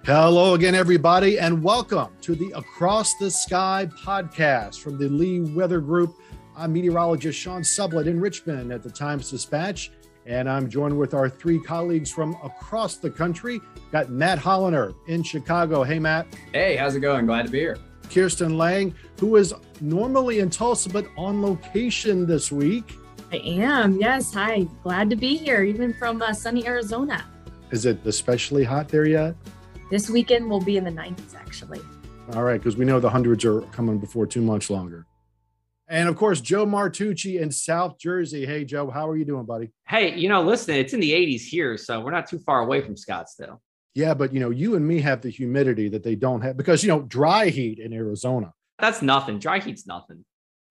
Hello again, everybody, and welcome to the Across the Sky podcast from the Lee Weather Group. I'm meteorologist Sean Sublett in Richmond at the Times-Dispatch, and I'm joined with our three colleagues from across the country. Got Matt Holliner in Chicago. Hey, Matt. Hey, how's it going? Glad to be here. Kirsten Lang, who is normally in Tulsa, but on location this week. I am, yes. Hi, glad to be here, even from sunny Arizona. Is it especially hot there yet? This weekend will be in the 90s, actually. All right, because we know the hundreds are coming before too much longer. And of course, Joe Martucci in South Jersey. Hey, Joe, how are you doing, buddy? Hey, listen, it's in the 80s here, so we're not too far away from Scottsdale. Yeah, but, you and me have the humidity that they don't have because, dry heat in Arizona. That's nothing. Dry heat's nothing.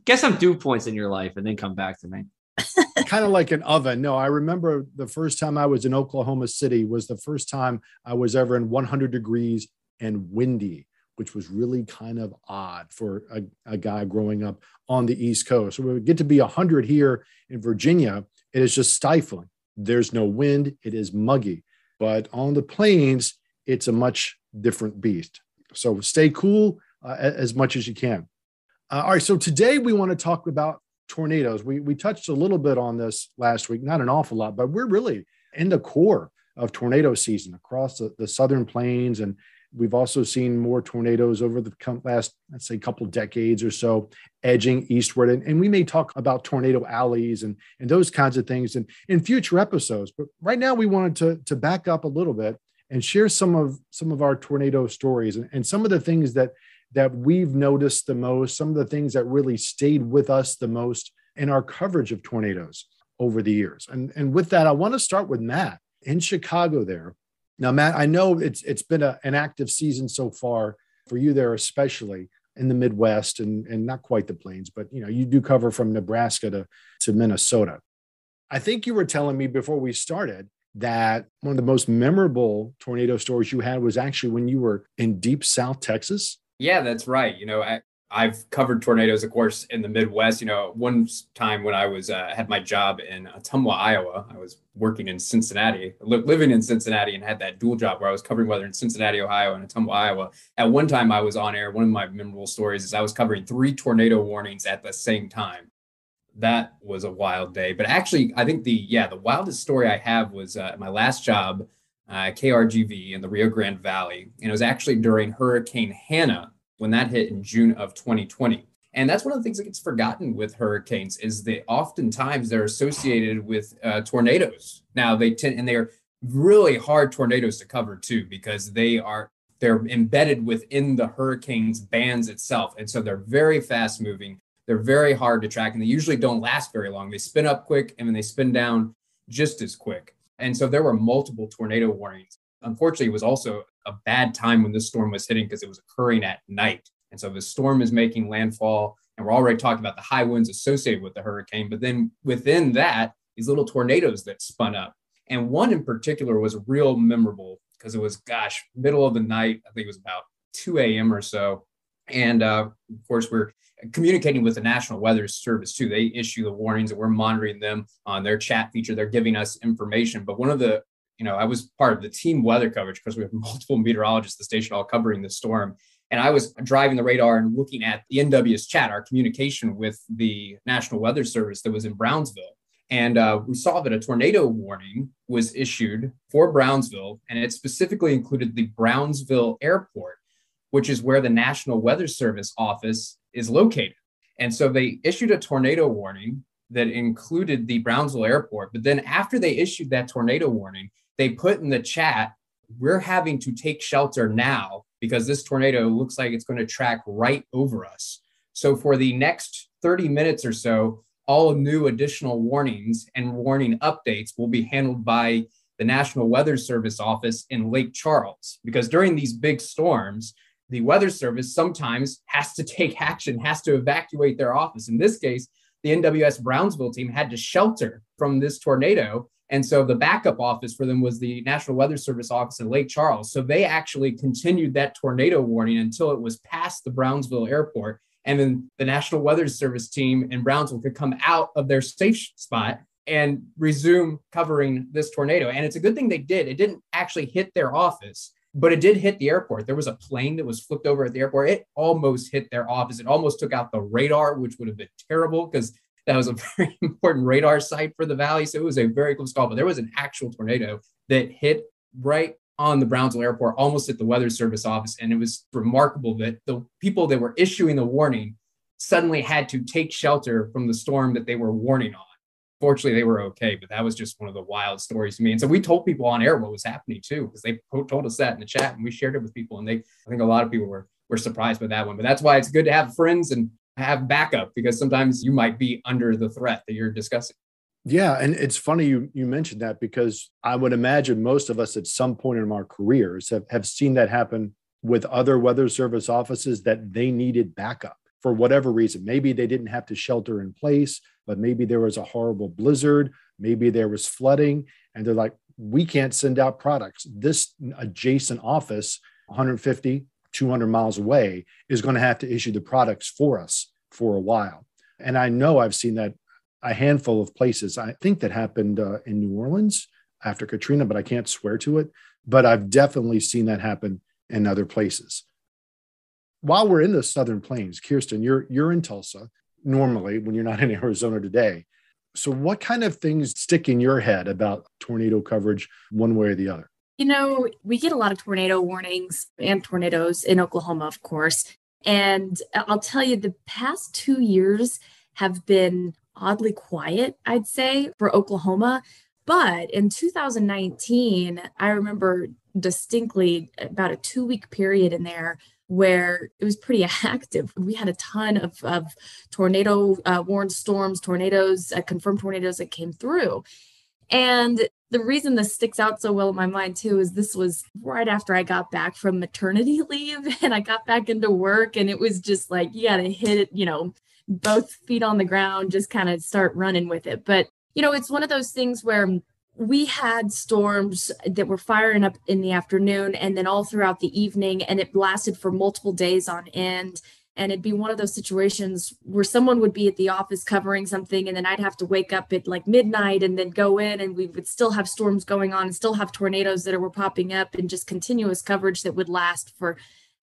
Get some dew points in your life and then come back to me. Kind of like an oven. No, I remember the first time I was in Oklahoma City was the first time I was ever in 100 degrees and windy, which was really kind of odd for a guy growing up on the East Coast. So we would get to be 100 here in Virginia. It is just stifling. There's no wind. It is muggy. But on the plains, it's a much different beast. So stay cool as much as you can. All right. So today we want to talk about tornadoes. We touched a little bit on this last week, not an awful lot, but we're really in the core of tornado season across the southern plains. And we've also seen more tornadoes over the last, let's say, couple decades or so, edging eastward. And we may talk about tornado alleys and those kinds of things in future episodes. But right now we wanted to back up a little bit and share some of our tornado stories and some of the things that we've noticed the most, some of the things that really stayed with us the most in our coverage of tornadoes over the years. And with that, I want to start with Matt in Chicago there. Now, Matt, I know it's been an active season so far for you there, especially in the Midwest and not quite the plains, but you do cover from Nebraska to Minnesota. I think you were telling me before we started that one of the most memorable tornado stories you had was actually when you were in deep South Texas. Yeah, that's right. I've covered tornadoes, of course, in the Midwest. One time when I was had my job in Ottumwa, Iowa, I was working in Cincinnati, living in Cincinnati, and had that dual job where I was covering weather in Cincinnati, Ohio, and Ottumwa, Iowa. At one time, I was on air. One of my memorable stories is I was covering 3 tornado warnings at the same time. That was a wild day. But actually, I think the wildest story I have was my last job, KRGV in the Rio Grande Valley, and it was actually during Hurricane Hannah, when that hit in June of 2020. And that's one of the things that gets forgotten with hurricanes is that oftentimes they're associated with tornadoes. Now they're really hard tornadoes to cover too, because they're embedded within the hurricane's bands itself. And so they're very fast moving. They're very hard to track, and they usually don't last very long. They spin up quick and then they spin down just as quick. And so there were multiple tornado warnings. Unfortunately, it was also a bad time when this storm was hitting because it was occurring at night. And so the storm is making landfall, and we're already talking about the high winds associated with the hurricane. But then within that, these little tornadoes that spun up. And one in particular was real memorable because it was, middle of the night. I think it was about 2 a.m. or so. And of course, we're communicating with the National Weather Service too. They issue the warnings and we're monitoring them on their chat feature. They're giving us information. But one of the I was part of the team weather coverage because we have multiple meteorologists at the station all covering the storm. And I was driving the radar and looking at the NWS chat, our communication with the National Weather Service that was in Brownsville. And we saw that a tornado warning was issued for Brownsville, and it specifically included the Brownsville Airport, which is where the National Weather Service office is located. And so they issued a tornado warning that included the Brownsville Airport. But then after they issued that tornado warning, they put in the chat, we're having to take shelter now because this tornado looks like it's going to track right over us. So for the next 30 minutes or so, all new additional warnings and warning updates will be handled by the National Weather Service office in Lake Charles, because during these big storms, the Weather Service sometimes has to take action, has to evacuate their office. In this case, the NWS Brownsville team had to shelter from this tornado. And so the backup office for them was the National Weather Service office in Lake Charles. So they actually continued that tornado warning until it was past the Brownsville airport. And then the National Weather Service team in Brownsville could come out of their safe spot and resume covering this tornado. And it's a good thing they did. It didn't actually hit their office. but it did hit the airport. There was a plane that was flipped over at the airport. It almost hit their office. It almost took out the radar, which would have been terrible because that was a very important radar site for the valley. So it was a very close call, but there was an actual tornado that hit right on the Brownsville airport, almost at the Weather Service office. And it was remarkable that the people that were issuing the warning suddenly had to take shelter from the storm that they were warning on. Fortunately, they were okay, but that was just one of the wild stories to me. And so we told people on air what was happening too, because they told us that in the chat and we shared it with people. And I think a lot of people were surprised by that one. But that's why it's good to have friends and have backup, because sometimes you might be under the threat that you're discussing. Yeah. And it's funny you mentioned that, because I would imagine most of us at some point in our careers have seen that happen with other weather service offices, that they needed backup for whatever reason. Maybe they didn't have to shelter in place, but maybe there was a horrible blizzard. Maybe there was flooding. And they're like, we can't send out products. This adjacent office, 150, 200 miles away, is going to have to issue the products for us for a while. And I know I've seen that a handful of places. I think that happened in New Orleans after Katrina, but I can't swear to it. But I've definitely seen that happen in other places. While we're in the Southern Plains, Kirsten, you're in Tulsa normally when you're not in Arizona today. So what kind of things stick in your head about tornado coverage one way or the other? We get a lot of tornado warnings and tornadoes in Oklahoma, of course. And I'll tell you, the past 2 years have been oddly quiet, I'd say, for Oklahoma. But in 2019, I remember distinctly about a 2-week period in there where it was pretty active. We had a ton of tornado warned storms, tornadoes, confirmed tornadoes that came through. And the reason this sticks out so well in my mind too is this was right after I got back from maternity leave and I got back into work, and it was just like, you got to hit it, both feet on the ground, just kind of start running with it. But, it's one of those things where we had storms that were firing up in the afternoon and then all throughout the evening, and it lasted for multiple days on end. And it'd be one of those situations where someone would be at the office covering something, and then I'd have to wake up at like midnight and then go in, and we would still have storms going on and still have tornadoes that were popping up, and just continuous coverage that would last for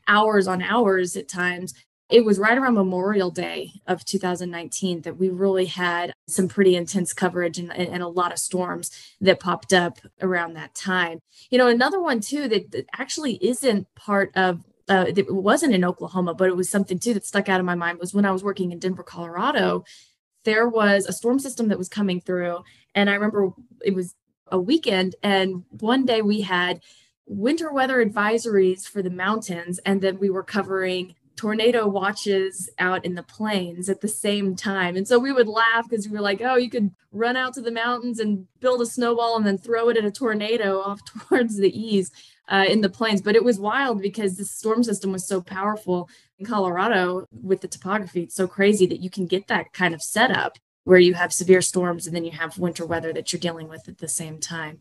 hours on hours at times. It was right around Memorial Day of 2019 that we really had some pretty intense coverage and a lot of storms that popped up around that time. Another one too that actually isn't part of, it wasn't in Oklahoma, but it was something too that stuck out of my mind, was when I was working in Denver, Colorado. There was a storm system that was coming through. And I remember it was a weekend, and one day we had winter weather advisories for the mountains, and then we were covering tornado watches out in the plains at the same time. And so we would laugh because we were like, oh, you could run out to the mountains and build a snowball and then throw it at a tornado off towards the east in the plains. But it was wild because the storm system was so powerful in Colorado with the topography. It's so crazy that you can get that kind of setup where you have severe storms and then you have winter weather that you're dealing with at the same time.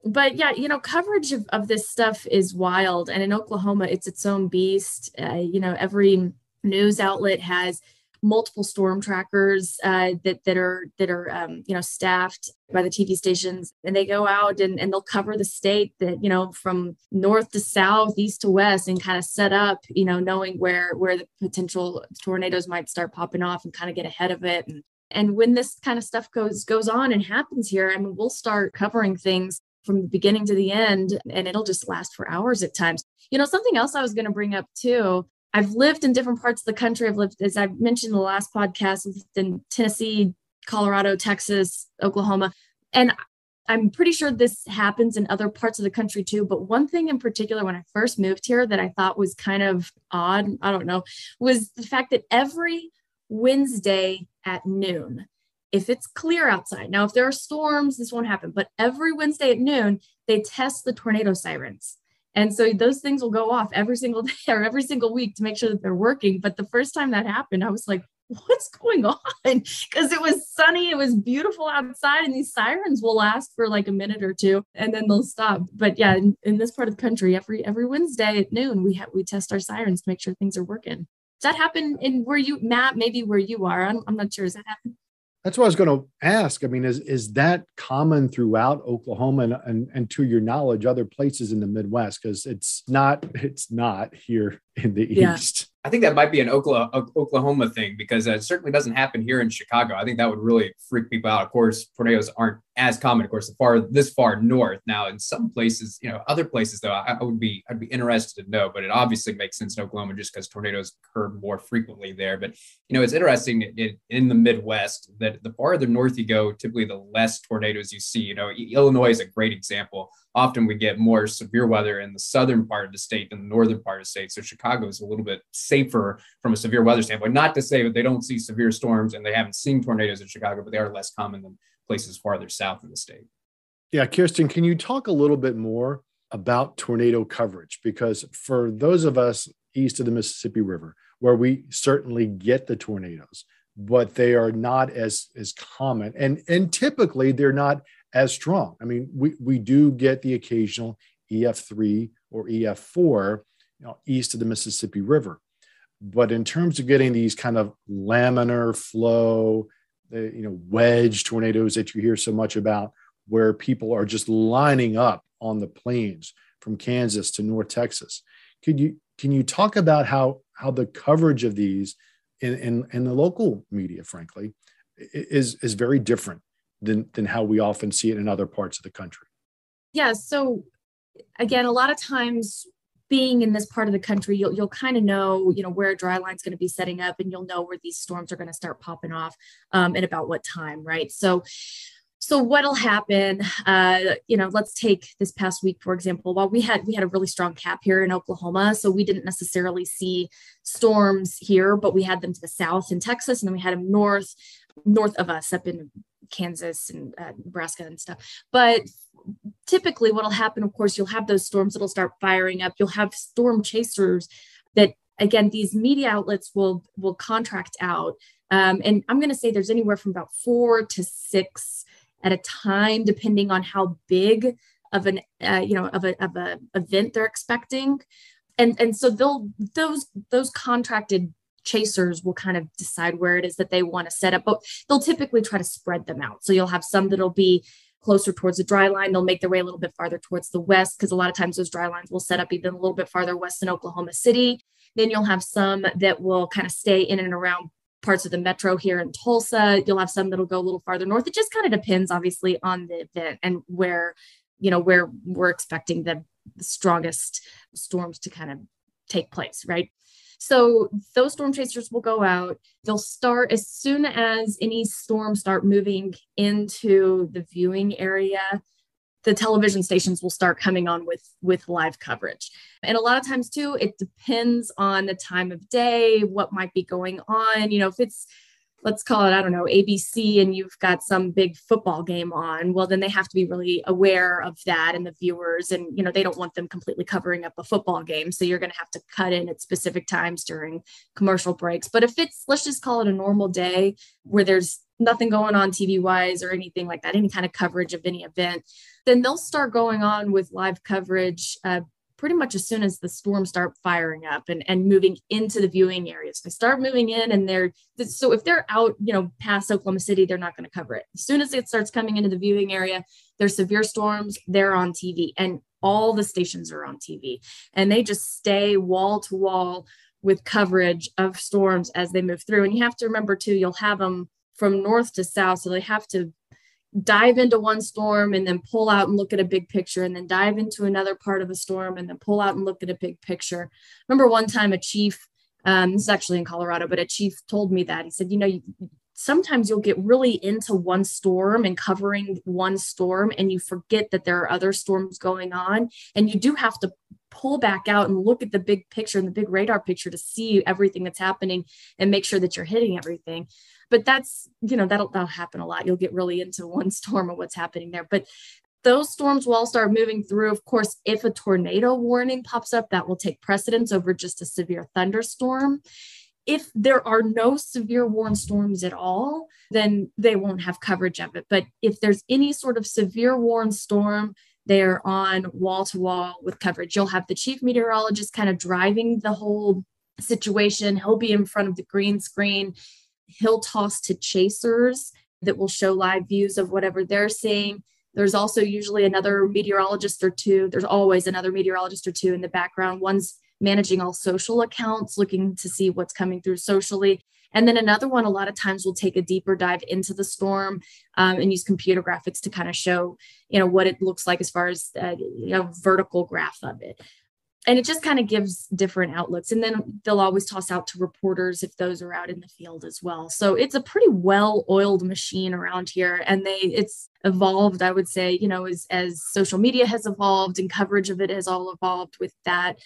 But yeah, coverage of this stuff is wild. And in Oklahoma, it's its own beast. Every news outlet has multiple storm trackers that are staffed by the TV stations, and they go out and they'll cover the state that, from north to south, east to west, and kind of set up, knowing where the potential tornadoes might start popping off and kind of get ahead of it. And when this kind of stuff goes on and happens here, I mean, we'll start covering things from the beginning to the end, and it'll just last for hours at times. Something else I was going to bring up too, I've lived in different parts of the country. I've lived, as I mentioned in the last podcast, in Tennessee, Colorado, Texas, Oklahoma. And I'm pretty sure this happens in other parts of the country too. But one thing in particular, when I first moved here that I thought was kind of odd, I don't know, was the fact that every Wednesday at noon, if it's clear outside, now if there are storms, this won't happen, but every Wednesday at noon, they test the tornado sirens. And so those things will go off every single day or every single week to make sure that they're working. But the first time that happened, I was like, what's going on? Because it was sunny, it was beautiful outside, and these sirens will last for like a minute or two and then they'll stop. But yeah, in this part of the country, every Wednesday at noon, we test our sirens to make sure things are working. Does that happen in where you, Matt, maybe where you are? I'm not sure. Does that happen? That's what I was going to ask. I mean, is that common throughout Oklahoma and to your knowledge, other places in the Midwest? Because it's not here in the Yeah. East. I think that might be an Oklahoma thing, because it certainly doesn't happen here in Chicago. I think that would really freak people out. Of course, tornadoes aren't as common, of course, this far north. Now, in some places, other places, though, I'd be interested to know. But it obviously makes sense in Oklahoma just because tornadoes occur more frequently there. But it's interesting in the Midwest that the farther north you go, typically the less tornadoes you see. Illinois is a great example. Often we get more severe weather in the southern part of the state than the northern part of the state. So Chicago is a little bit safer from a severe weather standpoint. Not to say that they don't see severe storms and they haven't seen tornadoes in Chicago, but they are less common than places farther south in the state. Yeah, Kirsten, can you talk a little bit more about tornado coverage? Because for those of us east of the Mississippi River, where we certainly get the tornadoes, but they are not as common, and typically they're not as strong. I mean, we do get the occasional EF3 or EF4, east of the Mississippi River. But in terms of getting these kind of laminar flow, wedge tornadoes that you hear so much about, where people are just lining up on the plains from Kansas to North Texas, can you talk about how the coverage of these in the local media, frankly, is very different than how we often see it in other parts of the country? Yeah. So again, a lot of times being in this part of the country, you'll kind of know, where a dry line is going to be setting up, and you'll know where these storms are going to start popping off and about what time, right? So what'll happen, let's take this past week, for example. While we had a really strong cap here in Oklahoma, so we didn't necessarily see storms here, but we had them to the south in Texas, and then we had them north of us up in Kansas and Nebraska and stuff. But typically what'll happen, of course, you'll have those storms that'll start firing up. You'll have storm chasers that, again, these media outlets will contract out. And I'm going to say there's anywhere from about 4 to 6 at a time, depending on how big of an, of a event they're expecting. And so those contracted chasers will kind of decide where it is that they want to set up, but they'll typically try to spread them out. So you'll have some that'll be closer towards the dry line. They'll make their way a little bit farther towards the west, because a lot of times those dry lines will set up even a little bit farther west in Oklahoma City. Then you'll have some that will kind of stay in and around parts of the metro here in Tulsa. You'll have some that'll go a little farther north. It just kind of depends, obviously, on the event and where we're expecting the strongest storms to kind of take place, right? So those storm chasers will go out. They'll start as soon as any storms start moving into the viewing area. The television stations will start coming on with live coverage. And a lot of times too, it depends on the time of day, what might be going on. If it's, let's call it, I don't know, ABC, and you've got some big football game on, well, then they have to be really aware of that and the viewers. And, they don't want them completely covering up a football game. So you're going to have to cut in at specific times during commercial breaks. But if it's, let's just call it a normal day where there's nothing going on TV wise or anything like that, any kind of coverage of any event, then they'll start going on with live coverage pretty much as soon as the storms start firing up and moving into the viewing areas. They start moving in, and so if they're out, past Oklahoma City, they're not going to cover it. As soon as it starts coming into the viewing area, there's severe storms, they're on TV, and all the stations are on TV, and they just stay wall to wall with coverage of storms as they move through. And you have to remember too, you'll have them from north to south. So they have to dive into one storm and then pull out and look at a big picture, and then dive into another part of a storm and then pull out and look at a big picture. Remember one time a chief, this is actually in Colorado, but a chief told me that. He said, sometimes you'll get really into one storm and covering one storm, and you forget that there are other storms going on. And you do have to pull back out and look at the big picture and the big radar picture to see everything that's happening and make sure that you're hitting everything. But that's, that'll happen a lot. You'll get really into one storm and what's happening there. But those storms will all start moving through. Of course, if a tornado warning pops up, that will take precedence over just a severe thunderstorm. If there are no severe warned storms at all, then they won't have coverage of it. But if there's any sort of severe warned storm, they're on wall to wall with coverage. You'll have the chief meteorologist kind of driving the whole situation. He'll be in front of the green screen. He'll toss to chasers that will show live views of whatever they're seeing. There's also usually another meteorologist or two. There's always another meteorologist or two in the background. One's managing all social accounts, looking to see what's coming through socially. And then another one, a lot of times, will take a deeper dive into the storm and use computer graphics to kind of show, what it looks like as far as, vertical graph of it. And it just kind of gives different outlooks. And then they'll always toss out to reporters if those are out in the field as well. So it's a pretty well-oiled machine around here. And it's evolved, I would say, as social media has evolved and coverage of it has all evolved with that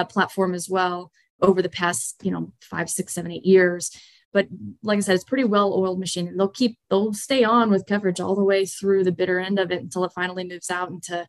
platform as well over the past, 5, 6, 7, 8 years. But like I said, it's a pretty well-oiled machine, and they'll stay on with coverage all the way through the bitter end of it until it finally moves out into,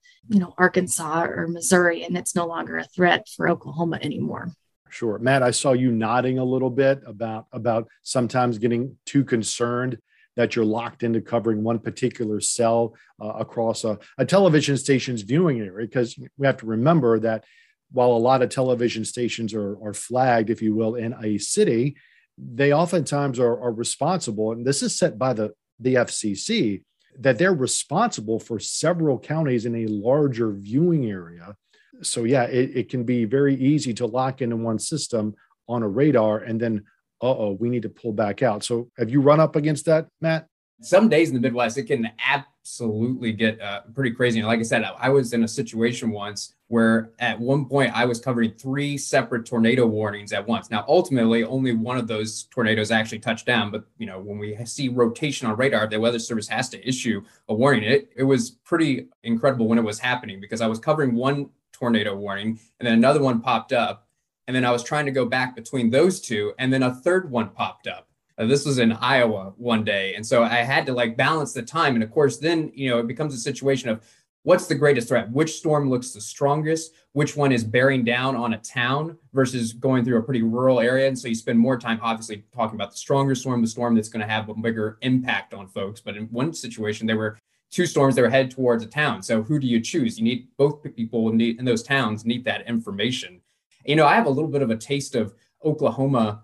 Arkansas or Missouri, and it's no longer a threat for Oklahoma anymore. Sure. Matt, I saw you nodding a little bit about sometimes getting too concerned that you're locked into covering one particular cell across a television station's viewing area, because we have to remember that while a lot of television stations are flagged, if you will, in a city, they oftentimes are responsible, and this is set by the FCC, that they're responsible for several counties in a larger viewing area. So yeah, it can be very easy to lock into one system on a radar and then, we need to pull back out. So have you run up against that, Matt? Some days in the Midwest, it can absolutely get pretty crazy. And like I said, I was in a situation once where at one point I was covering 3 separate tornado warnings at once. Now, ultimately, only one of those tornadoes actually touched down. But, when we see rotation on radar, the Weather Service has to issue a warning. It was pretty incredible when it was happening, because I was covering one tornado warning and then another one popped up. And then I was trying to go back between those two, and then a third one popped up. This was in Iowa one day. And so I had to balance the time. And of course, then, it becomes a situation of what's the greatest threat? Which storm looks the strongest? Which one is bearing down on a town versus going through a pretty rural area? And so you spend more time, obviously, talking about the stronger storm, the storm that's going to have a bigger impact on folks. But in one situation, there were 2 storms that were headed towards a town. So who do you choose? You need both people in those towns need that information. I have a little bit of a taste of Oklahoma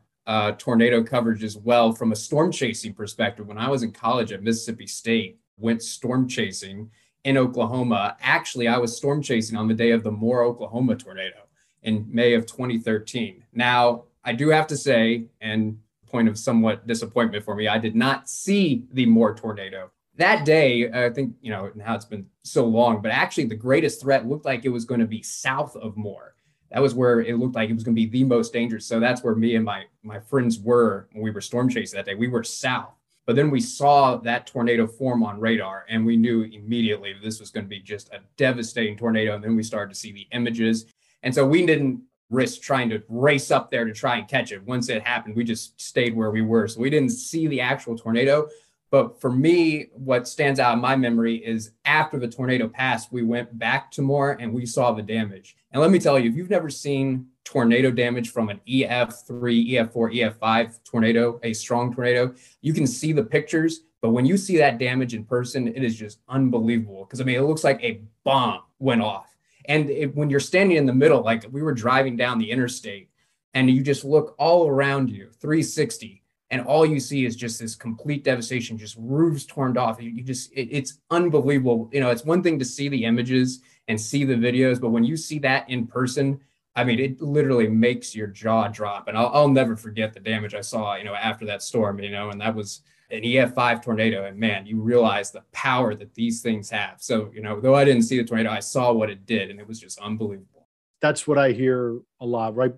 tornado coverage as well from a storm chasing perspective. When I was in college at Mississippi State, went storm chasing in Oklahoma. Actually, I was storm chasing on the day of the Moore, Oklahoma tornado in May of 2013. Now, I do have to say, and point of somewhat disappointment for me, I did not see the Moore tornado. That day, I think, now it's been so long, but actually the greatest threat looked like it was going to be south of Moore. That was where it looked like it was going to be the most dangerous. So that's where me and my friends were when we were storm chasing that day. We were south. But then we saw that tornado form on radar, and we knew immediately that this was going to be just a devastating tornado. And then we started to see the images. And so we didn't risk trying to race up there to try and catch it. Once it happened, we just stayed where we were. So we didn't see the actual tornado. But for me, what stands out in my memory is after the tornado passed, we went back to Moore and we saw the damage. And let me tell you, if you've never seen tornado damage from an EF3, EF4, EF5 tornado, a strong tornado, you can see the pictures. But when you see that damage in person, it is just unbelievable. Because, it looks like a bomb went off. And when you're standing in the middle, like we were driving down the interstate, and you just look all around you, 360, and all you see is just this complete devastation, just roofs torn off. It's unbelievable. It's one thing to see the images and see the videos, but when you see that in person, it literally makes your jaw drop. And I'll never forget the damage I saw, after that storm, and that was an EF5 tornado. And man, you realize the power that these things have. So, though I didn't see the tornado, I saw what it did, and it was just unbelievable. That's what I hear a lot, right?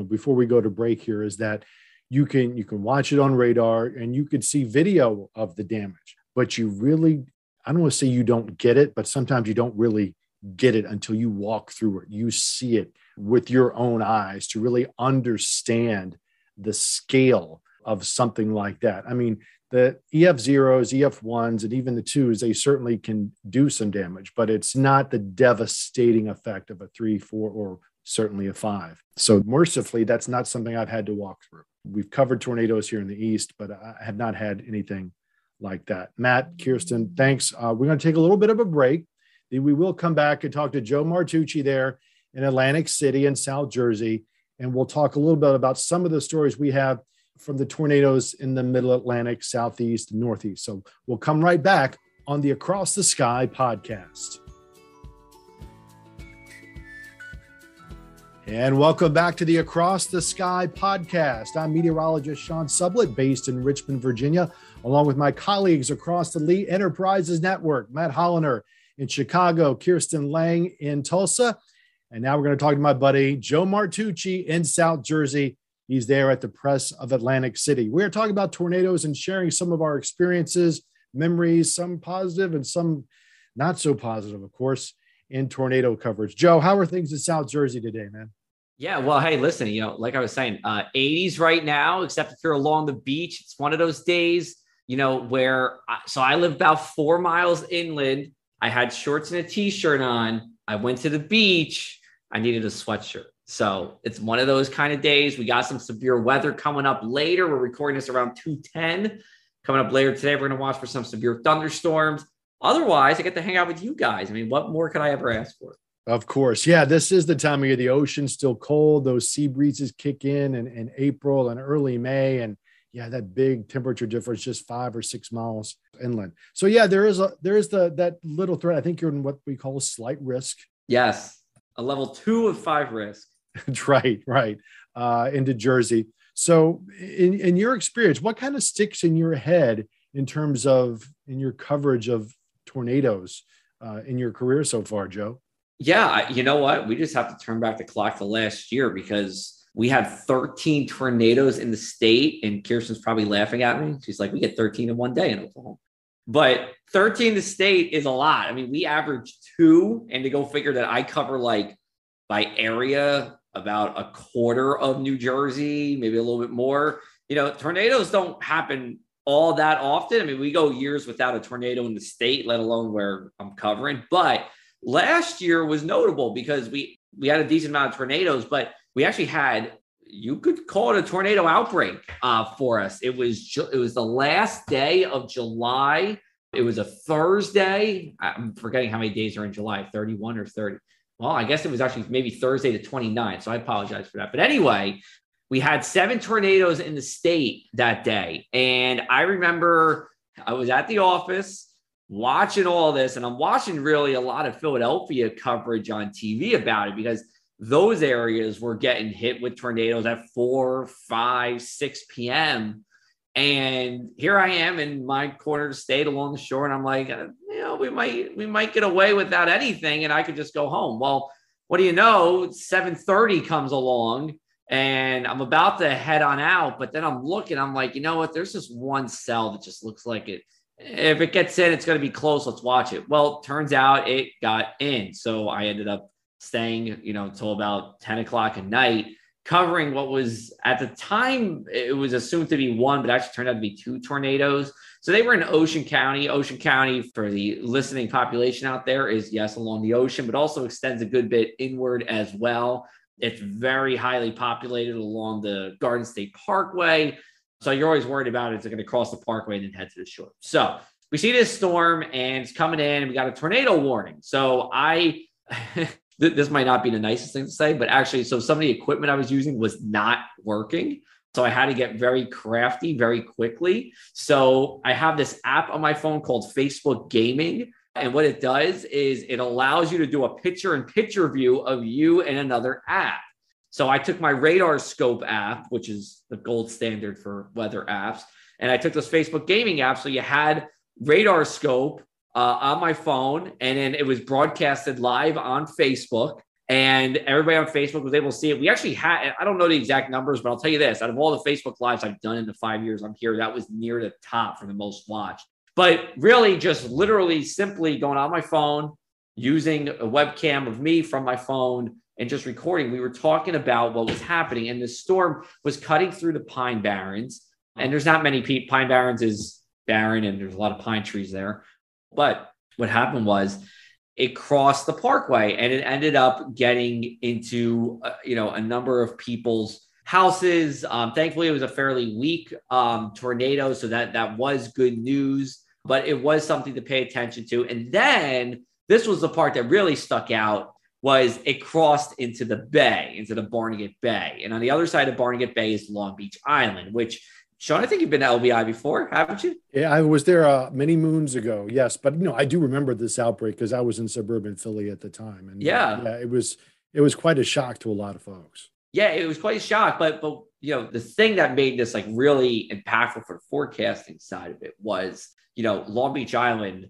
Before we go to break here, is that you can watch it on radar and you could see video of the damage, but you really, I don't want to say you don't get it, but sometimes you don't really get it until you walk through it. You see it with your own eyes to really understand the scale of something like that. The EF0s, EF1s, and even the 2s, they certainly can do some damage, but it's not the devastating effect of a 3, 4, or certainly a 5. So mercifully, that's not something I've had to walk through. We've covered tornadoes here in the East, but I have not had anything like that. Matt, Kirsten, thanks. We're going to take a little bit of a break. We will come back and talk to Joe Martucci there in Atlantic City in South Jersey, and we'll talk a little bit about some of the stories we have from the tornadoes in the middle Atlantic, Southeast, and Northeast. So we'll come right back on the Across the Sky podcast. And welcome back to the Across the Sky podcast. I'm meteorologist Sean Sublett, based in Richmond, Virginia, along with my colleagues across the Lee Enterprises Network, Matt Holliner in Chicago, Kirsten Lang in Tulsa. And now we're going to talk to my buddy, Joe Martucci in South Jersey. He's there at the Press of Atlantic City. We're talking about tornadoes and sharing some of our experiences, memories, some positive and some not so positive, of course, in tornado coverage. Joe, how are things in South Jersey today, man? Yeah, well, hey, listen, like I was saying, 80s right now, except if you're along the beach. It's one of those days, where I live about 4 miles inland. I had shorts and a t-shirt on. I went to the beach. I needed a sweatshirt. So it's one of those kind of days. We got some severe weather coming up later. We're recording this around 2:10. Coming up later today, we're going to watch for some severe thunderstorms. Otherwise, I get to hang out with you guys. I mean, what more could I ever ask for? Of course. Yeah, this is the time of year. The ocean's still cold. Those sea breezes kick in April and early May. And yeah, that big temperature difference, just 5 or 6 miles inland. So yeah, there is that little threat. I think you're in what we call a slight risk. Yes. A level 2 of 5 risk. right. Into Jersey. So in your experience, what kind of sticks in your head in terms of in your coverage of tornadoes in your career so far, Joe? Yeah, you know what? We just have to turn back the clock to last year because we had 13 tornadoes in the state, and Kirsten's probably laughing at me. She's like, we get 13 in one day in Oklahoma. But 13 in the state is a lot. I mean, we average 2, and to go figure that I cover like by area about a quarter of New Jersey, maybe a little bit more. Tornadoes don't happen all that often. I mean, we go years without a tornado in the state, let alone where I'm covering. But last year was notable because we had a decent amount of tornadoes, but we actually had, you could call it a tornado outbreak for us. It was the last day of July. It was a Thursday. I'm forgetting how many days are in July, 31 or 30. Well, I guess it was actually maybe Thursday the 29th. So I apologize for that. But anyway, we had 7 tornadoes in the state that day. And I remember I was at the office watching all this, and I'm watching really a lot of Philadelphia coverage on TV about it because those areas were getting hit with tornadoes at 4, 5, 6 p.m. And here I am in my corner of the state along the shore, and I'm like, we might get away without anything, and I could just go home. Well, what do you know? 7:30 comes along, and I'm about to head on out, but then I'm looking, I'm like, you know what? There's this one cell that just looks like it. If it gets in, it's going to be close. Let's watch it. Well, turns out it got in. So I ended up staying, until about 10 o'clock at night, covering what was at the time, it was assumed to be 1, but actually turned out to be 2 tornadoes. So they were in Ocean County. Ocean County, for the listening population out there, is, yes, along the ocean, but also extends a good bit inward as well. It's very highly populated along the Garden State Parkway. So you're always worried about it's going to cross the parkway and then head to the shore. So we see this storm and it's coming in and we got a tornado warning. So this might not be the nicest thing to say, but actually, so some of the equipment I was using was not working. So I had to get very crafty very quickly. So I have this app on my phone called Facebook Gaming. And what it does is it allows you to do a picture-in-picture view of you and another app. So I took my Radar Scope app, which is the gold standard for weather apps, and I took this Facebook Gaming app. So you had Radar Scope on my phone, and then it was broadcasted live on Facebook, and everybody on Facebook was able to see it. We actually had, I don't know the exact numbers, but I'll tell you this, out of all the Facebook Lives I've done in the 5 years I'm here, that was near the top for the most watched. But really just literally simply going on my phone, using a webcam of me from my phone and just recording. We were talking about what was happening, and the storm was cutting through the Pine Barrens, and there's not many Pine Barrens is barren and there's a lot of pine trees there. But what happened was it crossed the parkway and it ended up getting into, a number of people's houses. Thankfully, it was a fairly weak tornado, so that was good news, but it was something to pay attention to. And then this was the part that really stuck out. was it crossed into the bay, into the Barnegat Bay. And on the other side of Barnegat Bay is Long Beach Island, which, Sean, I think you've been to LBI before, haven't you? Yeah, I was there many moons ago. Yes, but I do remember this outbreak because I was in suburban Philly at the time, and Yeah, it was quite a shock to a lot of folks. yeah, it was quite a shock. But the thing that made this like really impactful for the forecasting side of it was, Long Beach Island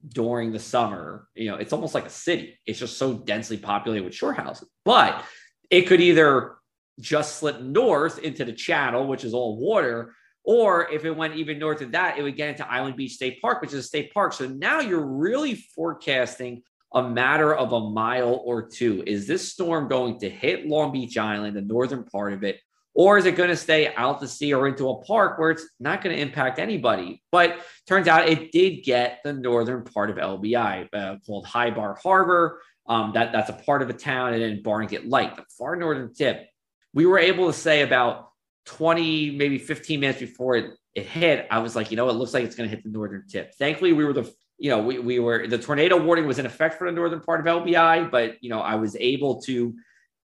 during the summer, it's almost like a city. It's just so densely populated with shore houses. But it could either just slip north into the channel, which is all water, or if it went even north of that, it would get into Island Beach State Park, which is a state park. So now you're really forecasting a matter of a mile or two. Is this storm going to hit Long Beach Island, the northern part of it, or is it going to stay out to sea or into a park where it's not going to impact anybody? But turns out it did get the northern part of LBI, called High Bar Harbor. That's a part of a town, and then Barnegat Light, the far northern tip. We were able to say about 20, maybe 15 minutes before it hit, I was like, it looks like it's going to hit the northern tip. Thankfully, we were the tornado warning was in effect for the northern part of LBI, but, I was able to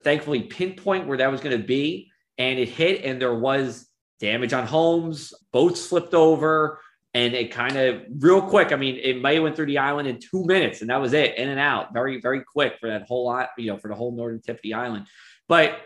thankfully pinpoint where that was going to be, and it hit, and there was damage on homes, boats flipped over, and it kind of real quick. I mean, it might have went through the island in 2 minutes, and that was it, in and out, very, very quick for that whole lot, for the whole northern tip of the island. But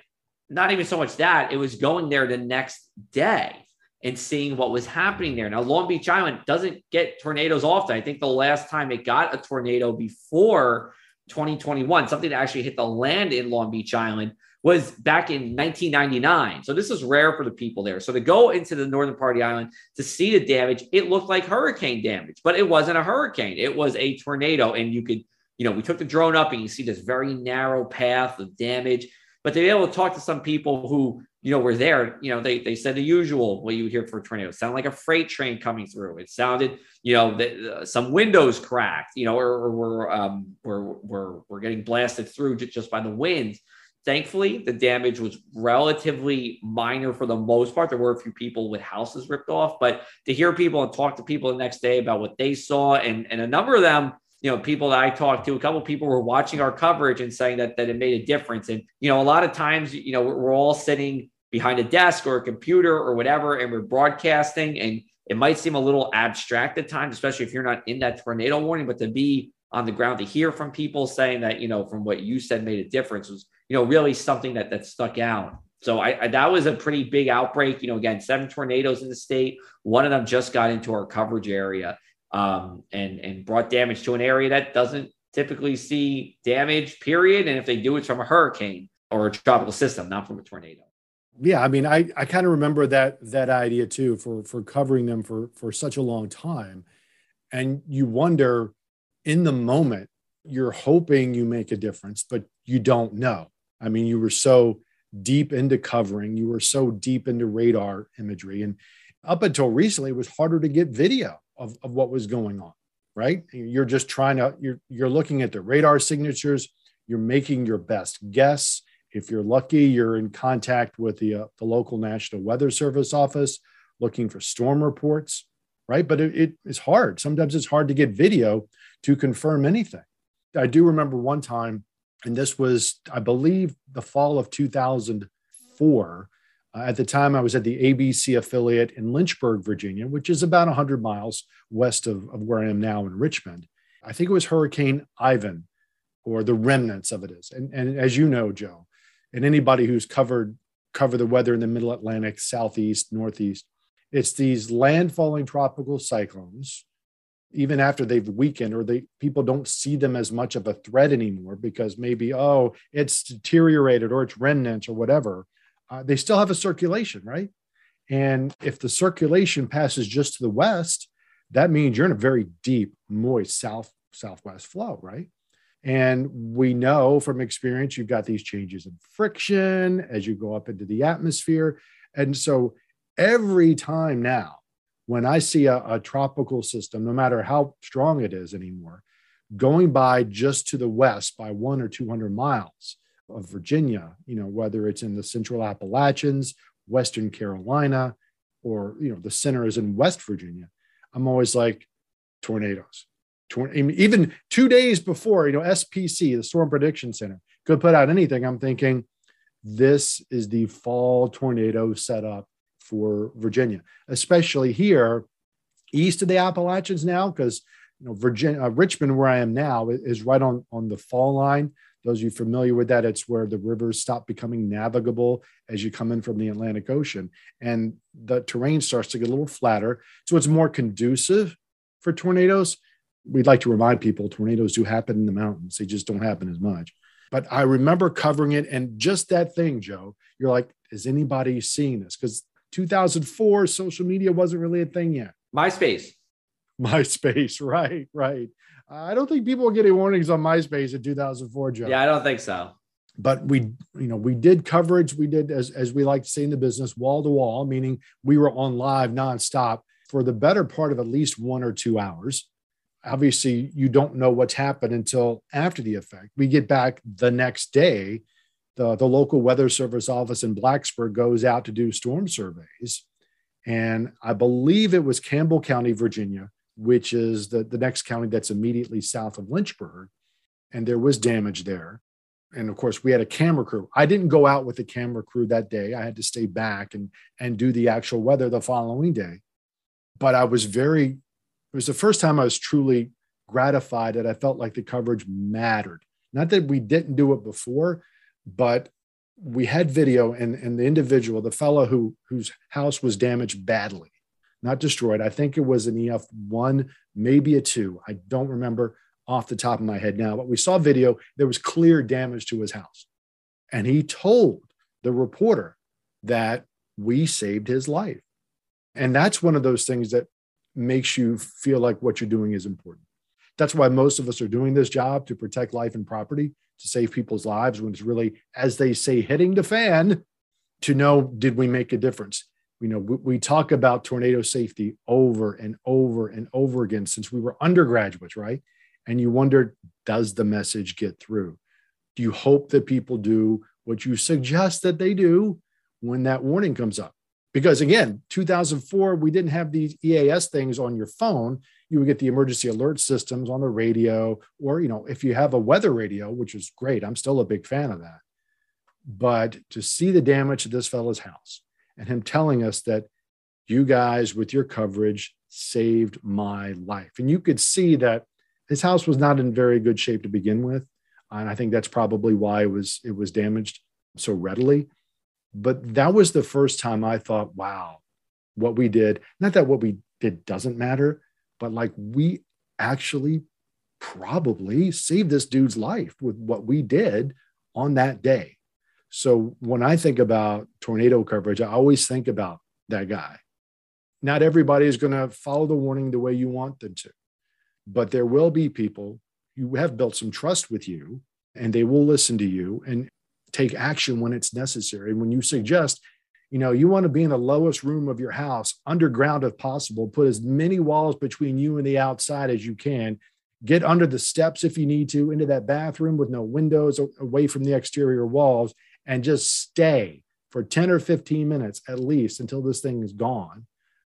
not even so much that, it was going there the next day and seeing what was happening there. Now, Long Beach Island doesn't get tornadoes often. I think the last time it got a tornado before 2021, something that actually hit the land in Long Beach Island, was back in 1999. So this is rare for the people there. So to go into the northern part of the island to see the damage, it looked like hurricane damage, but it wasn't a hurricane. It was a tornado. And you could, we took the drone up and you see this very narrow path of damage. But to be able to talk to some people who, were there, they said the usual, what you would hear for a tornado. It sounded like a freight train coming through. It sounded, some windows cracked, or we're getting blasted through just by the wind. Thankfully, the damage was relatively minor for the most part. There were a few people with houses ripped off, but to hear people and talk to people the next day about what they saw, and a number of them, people that I talked to, a couple of people were watching our coverage and saying that it made a difference. And, a lot of times, we're all sitting behind a desk or a computer or whatever, and we're broadcasting, and it might seem a little abstract at times, especially if you're not in that tornado warning, but to be on the ground, to hear from people saying that, from what you said made a difference was, really something that stuck out. So that was a pretty big outbreak. Again, 7 tornadoes in the state. One of them just got into our coverage area. And brought damage to an area that doesn't typically see damage, period. And if they do, it's from a hurricane or a tropical system, not from a tornado. Yeah, I mean, I kind of remember that idea too, for covering them for such a long time. And you wonder, in the moment, you're hoping you make a difference, but you don't know. I mean, you were so deep into covering, you were so deep into radar imagery. And up until recently, it was harder to get video of what was going on, right? You're just you're looking at the radar signatures, you're making your best guess. If you're lucky, you're in contact with the local National Weather Service office looking for storm reports, right? But it's hard. Sometimes it's hard to get video to confirm anything. I do remember one time, and this was, I believe, the fall of 2004. At the time, I was at the ABC affiliate in Lynchburg, Virginia, which is about 100 miles west of where I am now in Richmond. I think it was Hurricane Ivan, or the remnants of it is. And as you know, Joe, and anybody who's covered the weather in the middle Atlantic, southeast, northeast, it's these landfalling tropical cyclones, even after they've weakened, or people don't see them as much of a threat anymore because maybe, it's deteriorated or it's remnants or whatever. They still have a circulation, right? And if the circulation passes just to the west, that means you're in a very deep, moist southwest flow, right? And we know from experience, you've got these changes in friction as you go up into the atmosphere. And so every time now, when I see a tropical system, no matter how strong it is anymore, going by just to the west by 100 or 200 miles of Virginia, whether it's in the central Appalachians, Western Carolina, or, the center is in West Virginia, I'm always like, tornadoes. Even 2 days before, SPC, the Storm Prediction Center, could put out anything. I'm thinking this is the fall tornado setup for Virginia, especially here east of the Appalachians now, because Virginia, Richmond, where I am now, is right on the fall line. Those of you familiar with that, it's where the rivers stop becoming navigable as you come in from the Atlantic Ocean, and the terrain starts to get a little flatter. So it's more conducive for tornadoes. We'd like to remind people tornadoes do happen in the mountains. They just don't happen as much. But I remember covering it, and just that thing, Joe, you're like, is anybody seeing this? Because 2004, social media wasn't really a thing yet. MySpace, right. I don't think people were getting warnings on MySpace in 2004, Joe. Yeah, I don't think so. But we did coverage. We did, as we like to say in the business, wall to wall, meaning we were on live nonstop for the better part of at least 1 or 2 hours. Obviously, you don't know what's happened until after the effect. We get back the next day. The local weather service office in Blacksburg goes out to do storm surveys. And I believe it was Campbell County, Virginia, which is the next county that's immediately south of Lynchburg. And there was damage there. And of course, we had a camera crew. I didn't go out with the camera crew that day. I had to stay back and do the actual weather the following day. But it was the first time I was truly gratified that I felt like the coverage mattered. Not that we didn't do it before, but we had video, and the individual, the fellow whose house was damaged badly, not destroyed. I think it was an EF1, maybe a 2. I don't remember off the top of my head now, but we saw video. There was clear damage to his house. And he told the reporter that we saved his life. And that's one of those things that makes you feel like what you're doing is important. That's why most of us are doing this job, to protect life and property, to save people's lives, when it's really, as they say, hitting the fan, to know, did we make a difference? We talk about tornado safety over and over and over again since we were undergraduates, right? And you wonder, does the message get through? Do you hope that people do what you suggest that they do when that warning comes up? Because again, 2004, we didn't have these EAS things on your phone. You would get the emergency alert systems on the radio, or, if you have a weather radio, which is great. I'm still a big fan of that. But to see the damage to this fellow's house and him telling us that you guys with your coverage saved my life. And you could see that his house was not in very good shape to begin with. And I think that's probably why it was damaged so readily. But that was the first time I thought, wow, what we did, not that what we did doesn't matter, but like we actually probably saved this dude's life with what we did on that day. So when I think about tornado coverage, I always think about that guy. Not everybody is going to follow the warning the way you want them to, but there will be people who have built some trust with you, and they will listen to you and take action when it's necessary. When you suggest, you want to be in the lowest room of your house, underground if possible, put as many walls between you and the outside as you can, get under the steps if you need to, into that bathroom with no windows, away from the exterior walls, and just stay for 10 or 15 minutes at least until this thing is gone,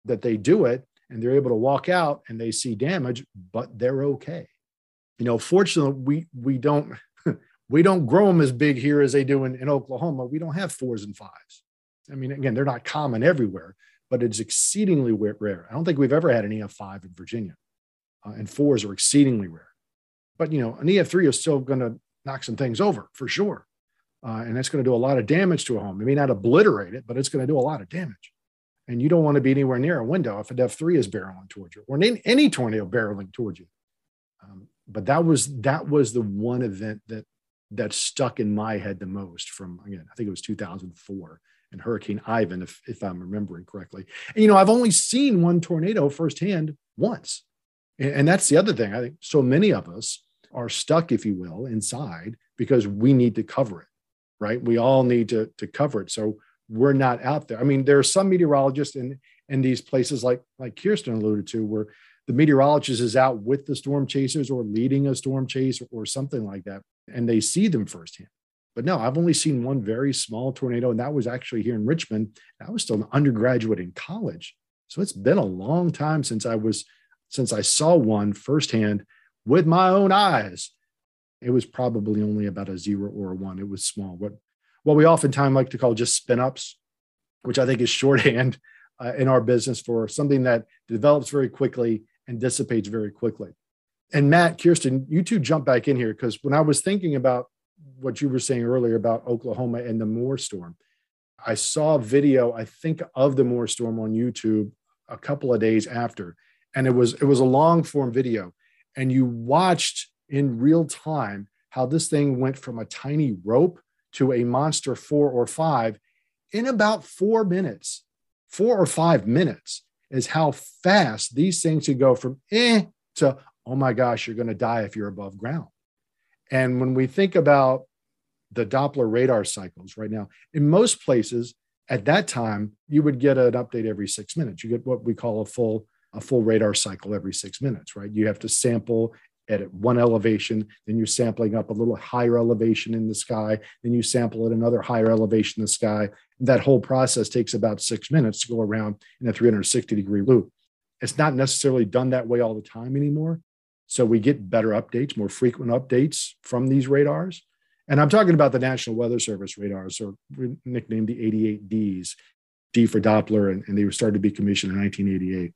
that they do it and they're able to walk out and they see damage, but they're okay. Fortunately, we don't grow them as big here as they do in Oklahoma. We don't have 4s and 5s. I mean, again, they're not common everywhere, but it's exceedingly rare. I don't think we've ever had an EF5 in Virginia, and 4s are exceedingly rare. But, an EF3 is still going to knock some things over for sure. And it's going to do a lot of damage to a home. It may not obliterate it, but it's going to do a lot of damage. And you don't want to be anywhere near a window if an F3 is barreling towards you, or any tornado barreling towards you. But that was the one event that stuck in my head the most from, again, I think it was 2004 and Hurricane Ivan, if I'm remembering correctly. And, I've only seen one tornado firsthand once. And that's the other thing. I think so many of us are stuck, if you will, inside because we need to cover it, right? We all need to cover it. So we're not out there. I mean, there are some meteorologists in these places like Kirsten alluded to, where the meteorologist is out with the storm chasers or leading a storm chase or something like that, and they see them firsthand. But no, I've only seen one very small tornado, and that was actually here in Richmond. I was still an undergraduate in college. So it's been a long time since I saw one firsthand with my own eyes. It was probably only about a 0 or a 1. It was small. What we oftentimes like to call just spin-ups, which I think is shorthand in our business for something that develops very quickly and dissipates very quickly. And Matt, Kirsten, you two jump back in here, because when I was thinking about what you were saying earlier about Oklahoma and the Moore storm, I saw a video, I think, of the Moore storm on YouTube a couple of days after. And it was a long form video. And you watched in real time how this thing went from a tiny rope to a monster 4 or 5 in about 4 minutes. 4 or 5 minutes is how fast these things could go from to, oh my gosh, you're going to die if you're above ground. And when we think about the Doppler radar cycles right now, in most places at that time, you would get an update every 6 minutes. You get what we call a full radar cycle every 6 minutes, right? You have to sample at one elevation, then you're sampling up a little higher elevation in the sky, then you sample at another higher elevation in the sky. That whole process takes about 6 minutes to go around in a 360-degree loop. It's not necessarily done that way all the time anymore. So we get better updates, more frequent updates from these radars. And I'm talking about the National Weather Service radars, or nicknamed the 88Ds, D for Doppler, and they were started to be commissioned in 1988.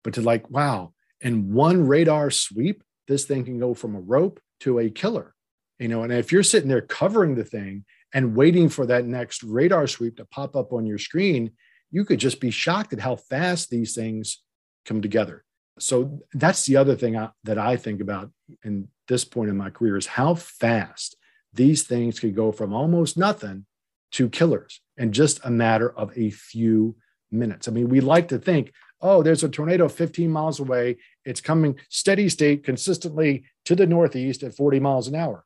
But to like, wow, in one radar sweep, this thing can go from a rope to a killer, and if you're sitting there covering the thing and waiting for that next radar sweep to pop up on your screen, you could just be shocked at how fast these things come together. So that's the other thing that I think about in this point in my career, is how fast these things could go from almost nothing to killers in just a matter of a few minutes. I mean, we like to think, oh, there's a tornado 15 miles away. It's coming steady state consistently to the northeast at 40 miles an hour.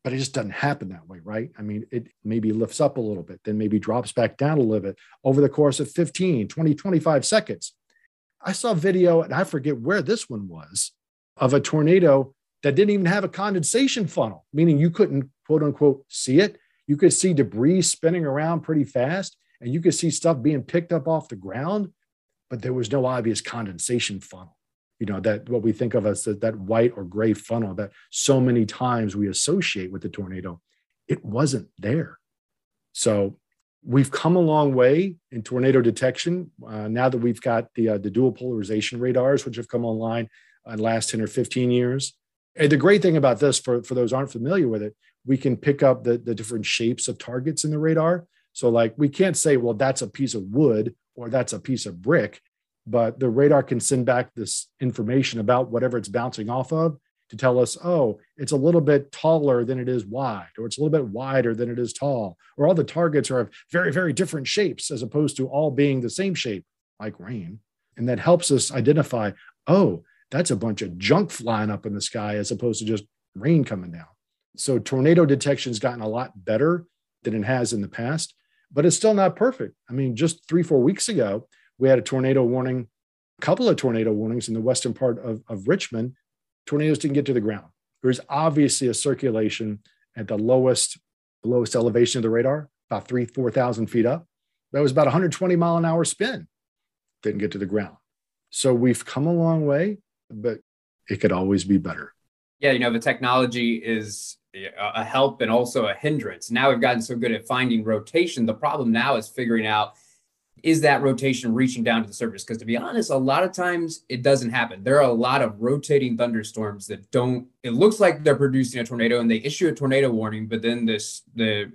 But it just doesn't happen that way, right? I mean, it maybe lifts up a little bit, then maybe drops back down a little bit over the course of 15, 20, 25 seconds. I saw a video, and I forget where this one was, of a tornado that didn't even have a condensation funnel, meaning you couldn't, quote unquote, see it. You could see debris spinning around pretty fast, and you could see stuff being picked up off the ground, but there was no obvious condensation funnel. That what we think of as that white or gray funnel that so many times we associate with the tornado, it wasn't there. So we've come a long way in tornado detection. Now that we've got the dual polarization radars, which have come online in the last 10 or 15 years. And the great thing about this, for those who aren't familiar with it, we can pick up the different shapes of targets in the radar. So like, we can't say, well, that's a piece of wood or that's a piece of brick, but the radar can send back this information about whatever it's bouncing off of to tell us, oh, it's a little bit taller than it is wide, or it's a little bit wider than it is tall, or all the targets are of very, very different shapes as opposed to all being the same shape, like rain. And that helps us identify, oh, that's a bunch of junk flying up in the sky as opposed to just rain coming down. So tornado detection has gotten a lot better than it has in the past, but it's still not perfect. I mean, just 3-4 weeks ago, we had a tornado warning, a couple of tornado warnings in the western part of Richmond. Tornadoes didn't get to the ground. There's obviously a circulation at the lowest elevation of the radar, about 4,000 feet up. That was about 120 mile an hour spin. Didn't get to the ground. So we've come a long way, but it could always be better. Yeah, the technology is a help and also a hindrance. Now we've gotten so good at finding rotation. The problem now is figuring out, is that rotation reaching down to the surface? Because to be honest, a lot of times it doesn't happen. There are a lot of rotating thunderstorms that it looks like they're producing a tornado and they issue a tornado warning, but then the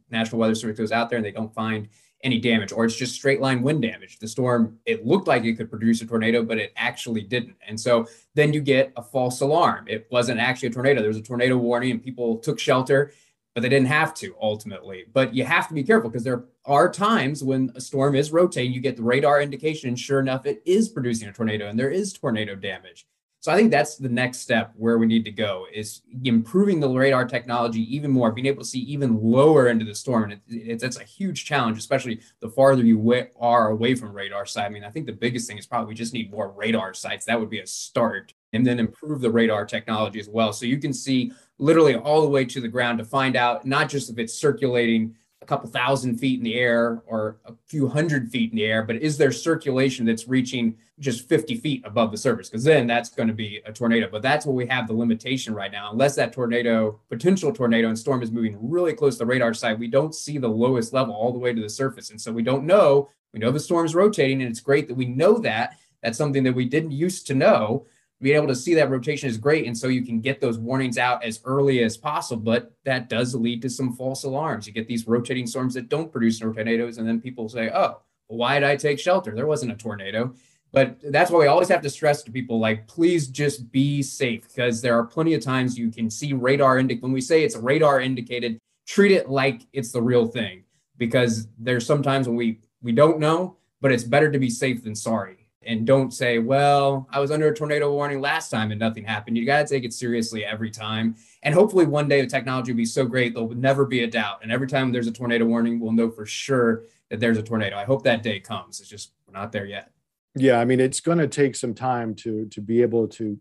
National Weather Service goes out there and they don't find any damage, or it's just straight line wind damage. The storm, it looked like it could produce a tornado, but it actually didn't. And so then you get a false alarm. It wasn't actually a tornado. There was a tornado warning and people took shelter, but they didn't have to ultimately. But you have to be careful, because there are times when a storm is rotating, you get the radar indication, and sure enough, it is producing a tornado and there is tornado damage. So I think that's the next step where we need to go, is improving the radar technology even more, being able to see even lower into the storm. And that's a huge challenge, especially the farther you are away from radar site. I mean, I think the biggest thing is probably we just need more radar sites. That would be a start. And then improve the radar technology as well. So you can see literally all the way to the ground to find out not just if it's circulating a couple thousand feet in the air or a few hundred feet in the air, but is there circulation that's reaching just 50 feet above the surface? Because then that's going to be a tornado. But that's where we have the limitation right now. Unless that potential tornado and storm is moving really close to the radar site, we don't see the lowest level all the way to the surface. And so we don't know. We know the storm's rotating, and it's great that we know that. That's something that we didn't used to know. Being able to see that rotation is great. And so you can get those warnings out as early as possible, but that does lead to some false alarms. You get these rotating storms that don't produce tornadoes. And then people say, oh, well, why did I take shelter? There wasn't a tornado. But that's why we always have to stress to people, like, please just be safe, because there are plenty of times you can see radar when we say it's radar indicated, treat it like it's the real thing, because there's sometimes when we don't know, but it's better to be safe than sorry. And don't say, well, I was under a tornado warning last time and nothing happened. You got to take it seriously every time. And hopefully one day the technology will be so great, there'll never be a doubt. And every time there's a tornado warning, we'll know for sure that there's a tornado. I hope that day comes. It's just, we're not there yet. Yeah. I mean, it's going to take some time to be able to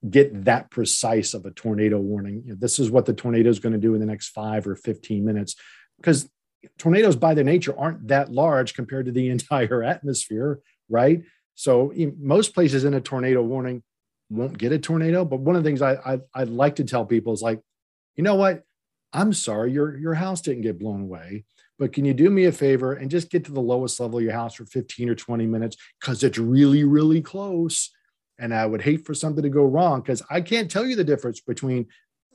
get that precise of a tornado warning. This is what the tornado is going to do in the next 5 or 15 minutes, because tornadoes by their nature aren't that large compared to the entire atmosphere, right? So most places in a tornado warning won't get a tornado. But one of the things I'd like to tell people is, like, you know what? I'm sorry, your house didn't get blown away, but can you do me a favor and just get to the lowest level of your house for 15 or 20 minutes? Because it's really, really close. And I would hate for something to go wrong, because I can't tell you the difference between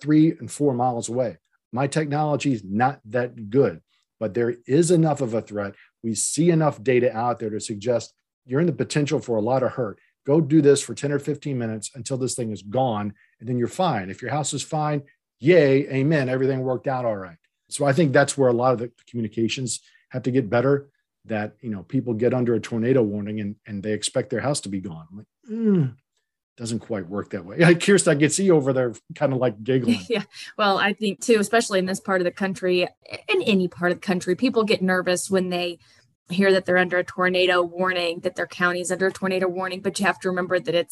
3 and 4 miles away. My technology is not that good, but there is enough of a threat. We see enough data out there to suggest you're in the potential for a lot of hurt. Go do this for 10 or 15 minutes until this thing is gone, and then you're fine. If your house is fine, yay, amen, everything worked out all right. So I think that's where a lot of the communications have to get better, that, people get under a tornado warning and they expect their house to be gone. I'm like, doesn't quite work that way. Kirsten, I can see you over there kind of like giggling. Yeah. Well, I think too, especially in this part of the country, in any part of the country, people get nervous when they hear that they're under a tornado warning, that their county is under a tornado warning. But you have to remember that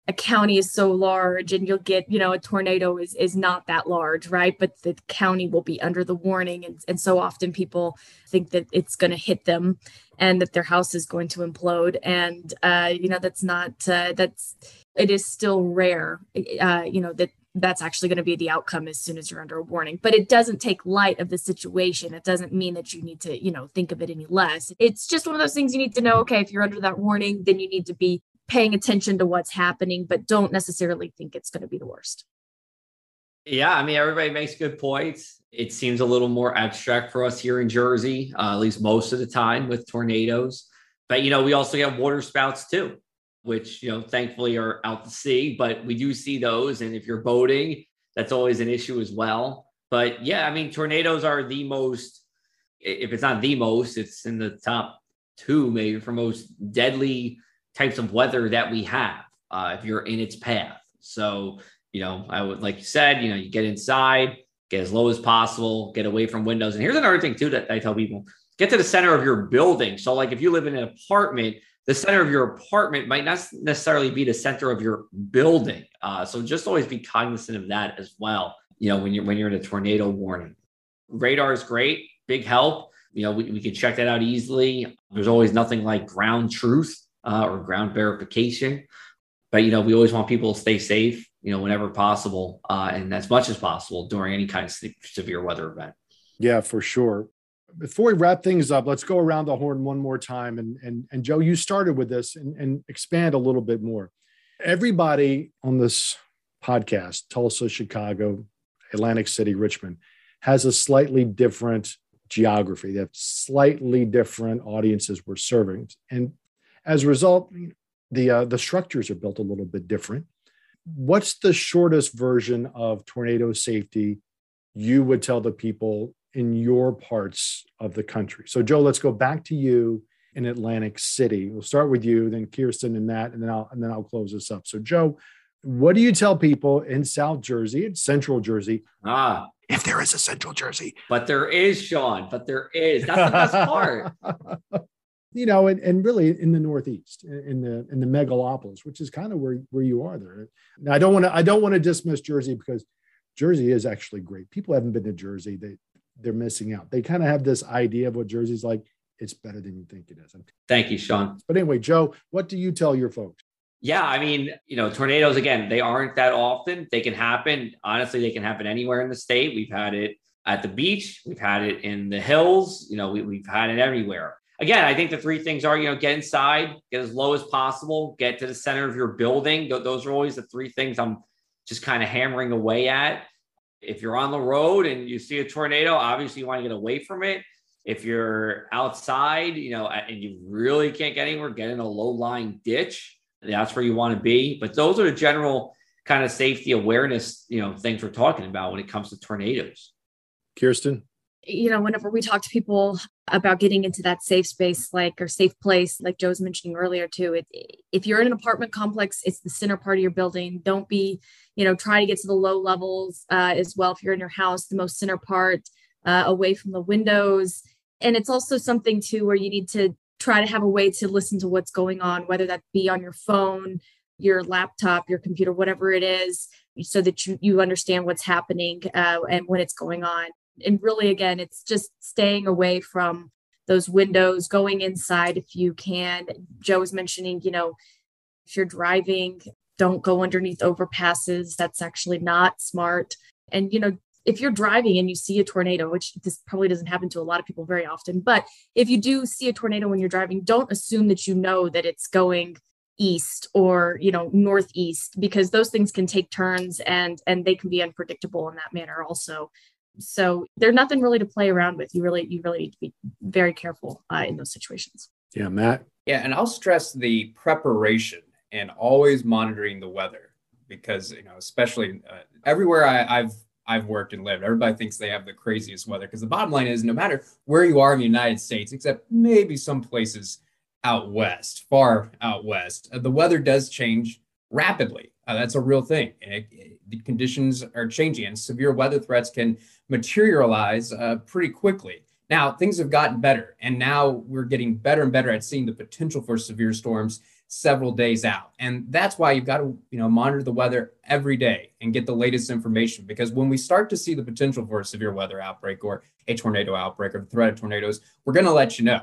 a county is so large, and you'll get, a tornado is not that large, right? But the county will be under the warning. And so often people think that it's going to hit them and that their house is going to implode. And, that's not, it is still rare, that's actually going to be the outcome as soon as you're under a warning. But it doesn't take light of the situation. It doesn't mean that you need to, think of it any less. It's just one of those things you need to know, okay, if you're under that warning, then you need to be paying attention to what's happening, but don't necessarily think it's going to be the worst. Yeah, I mean, everybody makes good points. It seems a little more abstract for us here in Jersey, at least most of the time with tornadoes. But, we also get water spouts too, which, thankfully are out to sea, but we do see those. And if you're boating, that's always an issue as well. But yeah, I mean, tornadoes are the most, if it's not the most, it's in the top 2 maybe for most deadly types of weather that we have if you're in its path. So, I would, like you said, you get inside, get as low as possible, get away from windows. And here's another thing too that I tell people: get to the center of your building. So like if you live in an apartment, the center of your apartment might not necessarily be the center of your building. So just always be cognizant of that as well. When you're in a tornado warning. Radar is great, big help. We can check that out easily. There's always nothing like ground truth or ground verification. But, we always want people to stay safe, whenever possible and as much as possible during any kind of severe weather event. Yeah, for sure. Before we wrap things up, let's go around the horn one more time. And Joe, you started with this and expand a little bit more. Everybody on this podcast, Tulsa, Chicago, Atlantic City, Richmond, has a slightly different geography. They have slightly different audiences we're serving. And as a result, the structures are built a little bit different. What's the shortest version of tornado safety you would tell the people in your parts of the country? So Joe, let's go back to you in Atlantic City. We'll start with you, then Kirsten and Matt, and then I'll close this up. So Joe, what do you tell people in South Jersey, in Central Jersey? If there is a Central Jersey. But there is, Sean, but there is. That's the best part. And really in the Northeast, in the megalopolis, which is kind of where you are there. Now, I don't want to dismiss Jersey, because Jersey is actually great. People haven't been to Jersey. they're missing out. They kind of have this idea of what Jersey's like. It's better than you think it is. Thank you, Sean. But anyway, Joe, what do you tell your folks? Yeah, I mean, tornadoes, again, they aren't that often. They can happen. Honestly, they can happen anywhere in the state. We've had it at the beach. We've had it in the hills. We've had it everywhere. Again, I think the three things are, get inside, get as low as possible, get to the center of your building. Those are always the three things I'm just kind of hammering away at. If you're on the road and you see a tornado, obviously you want to get away from it. If you're outside, and you really can't get anywhere, get in a low-lying ditch. That's where you want to be. But those are the general kind of safety awareness, things we're talking about when it comes to tornadoes. Kirsten? Whenever we talk to people about getting into that safe space, or safe place, like Joe was mentioning earlier too, if you're in an apartment complex, it's the center part of your building. Don't be, try to get to the low levels as well. If you're in your house, the most center part, away from the windows. And it's also something too, where you need to try to have a way to listen to what's going on, whether that be on your phone, your laptop, your computer, whatever it is, so that you understand what's happening and when it's going on. And really, again, it's just staying away from those windows, going inside if you can. Joe was mentioning, if you're driving, don't go underneath overpasses. That's actually not smart. And, if you're driving and you see a tornado, which this probably doesn't happen to a lot of people very often, but if you do see a tornado when you're driving, don't assume that that it's going east or, northeast, because those things can take turns and they can be unpredictable in that manner also. So there's nothing really to play around with. You really need to be very careful in those situations. Yeah, Matt. Yeah, and I'll stress the preparation and always monitoring the weather, because especially everywhere I've worked and lived, everybody thinks they have the craziest weather, because the bottom line is, no matter where you are in the United States, except maybe some places out west, far out west, the weather does change rapidly. That's a real thing. The conditions are changing, and severe weather threats can materialize pretty quickly. Now, things have gotten better, and now we're getting better and better at seeing the potential for severe storms several days out. And that's why you've got to, monitor the weather every day and get the latest information, because when we start to see the potential for a severe weather outbreak or a tornado outbreak or the threat of tornadoes, we're going to let you know,